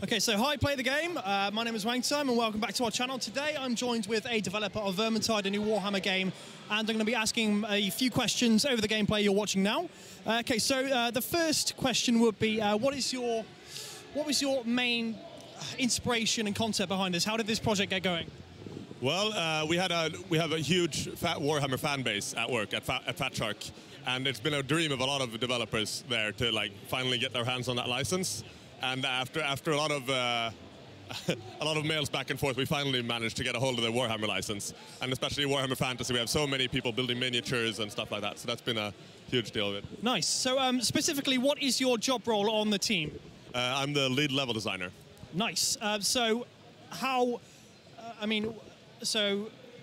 Okay, so hi, Play the Game. My name is Wangtime and welcome back to our channel. Today I'm joined with a developer of Vermintide, a new Warhammer game, and I'm going to be asking a few questions over the gameplay you're watching now. Okay, so the first question would be, what was your main inspiration and concept behind this? How did this project get going? Well, we have a huge Warhammer fan base at work at Fat Shark, and it's been a dream of a lot of developers there to finally get their hands on that license. And after a lot of mails back and forth, we finally managed to get a hold of the Warhammer license, and especially Warhammer Fantasy. We have so many people building miniatures and stuff like that, so that's been a huge deal of it. Nice. So specifically, what is your job role on the team? I'm the lead level designer. Nice. So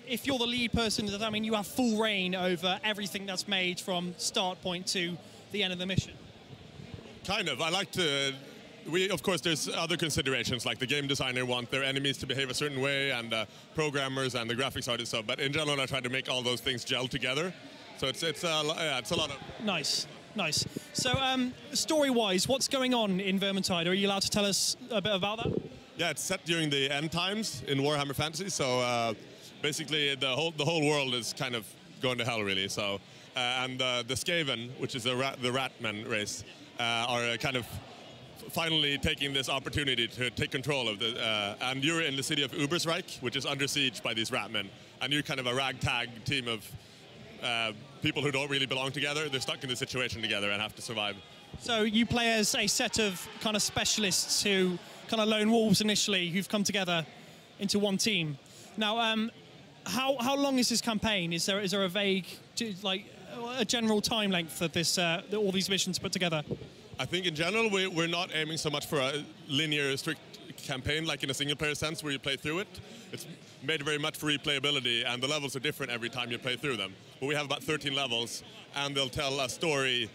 if you're the lead person, does that mean you have full reign over everything that's made from start point to the end of the mission? Kind of. I like to... of course, there's other considerations, like the game designer want their enemies to behave a certain way, and programmers and the graphics artists. But in general, I try to make all those things gel together. So it's a lot of... Nice. So story-wise, what's going on in Vermintide? Are you allowed to tell us a bit about that? Yeah, it's set during the end times in Warhammer Fantasy. So basically, the whole world is kind of going to hell, really. So and the Skaven, which is the Ratman race, are kind of finally taking this opportunity to take control of the, and you're in the city of Ubersreich, which is under siege by these ratmen, and you're kind of a ragtag team of people who don't really belong together. They're stuck in this situation together and have to survive. So you play as a set of kind of specialists who, kind of lone wolves initially, who've come together into one team. Now, how long is this campaign? Is there a vague, a general time length that this all these missions put together? I think in general we're not aiming so much for a linear, strict campaign like in a single-player sense where you play through it. It's made very much for replayability, and the levels are different every time you play through them. But we have about 13 levels, and they'll tell a story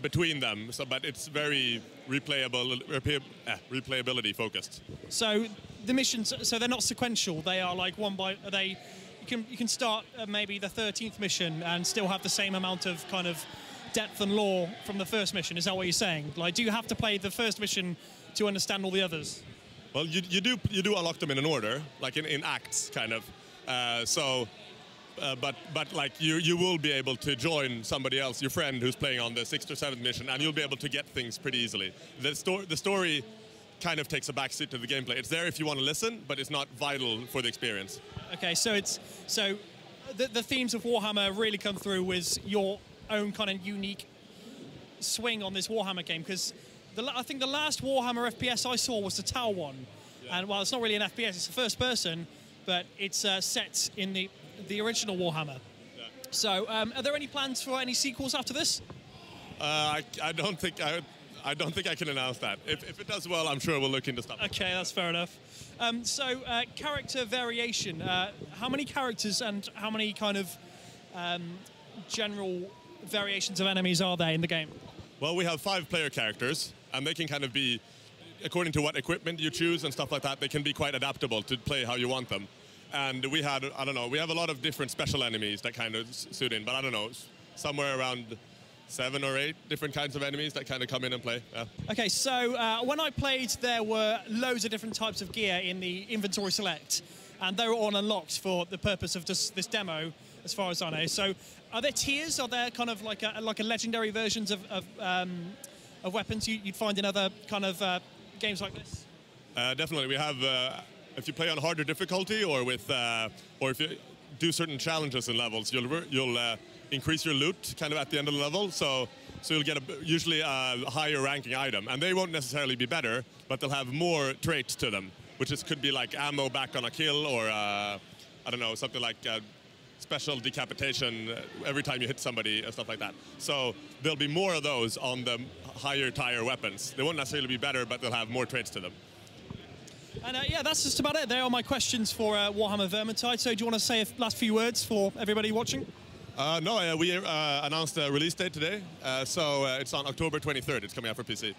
between them. So, but it's very replayability focused. So the missions, so they're not sequential. They are like one by they. You can start maybe the 13th mission and still have the same amount of kind of depth and lore from the first mission. Is that what you're saying? Like, do you have to play the first mission to understand all the others? Well, you do unlock them in an order, like in acts, kind of. But like you will be able to join somebody else, your friend who's playing on the 6th or 7th mission, and you'll be able to get things pretty easily. The story kind of takes a backseat to the gameplay. It's there if you want to listen, but it's not vital for the experience. Okay, so the themes of Warhammer really come through with your own kind of unique swing on this Warhammer game, because I think the last Warhammer FPS I saw was the Tau one, and well, it's not really an FPS, it's a first person, but it's set in the original Warhammer. Yeah. So are there any plans for any sequels after this? I don't think I can announce that. If it does well, I'm sure we'll look into stuff. Okay, that's fair enough. Character variation. How many characters and how many kind of general variations of enemies are there in the game? Well, we have 5 player characters, and they can kind of be, according to what equipment you choose and stuff like that, they can be quite adaptable to play how you want them. And we have a lot of different special enemies that kind of suit in, but I don't know, somewhere around 7 or 8 different kinds of enemies that kind of come in and play. Yeah. Okay, so when I played, there were loads of different types of gear in the inventory select, and they were all unlocked for the purpose of just this demo, as far as I know. So, are there tiers? Are there kind of like a legendary versions of weapons you'd find in other kind of games like this? Definitely, we have. If you play on harder difficulty, or if you do certain challenges in levels, you'll increase your loot kind of at the end of the level. So you'll get usually a higher ranking item, and they won't necessarily be better, but they'll have more traits to them, which could be like ammo back on a kill, or I don't know, something like special decapitation every time you hit somebody, and stuff like that. So there'll be more of those on the higher tier weapons. They won't necessarily be better, but they'll have more traits to them. And yeah, that's just about it. They are my questions for Warhammer Vermintide. So do you want to say a last few words for everybody watching? No, we announced a release date today, so it's on October 23rd. It's coming out for PC.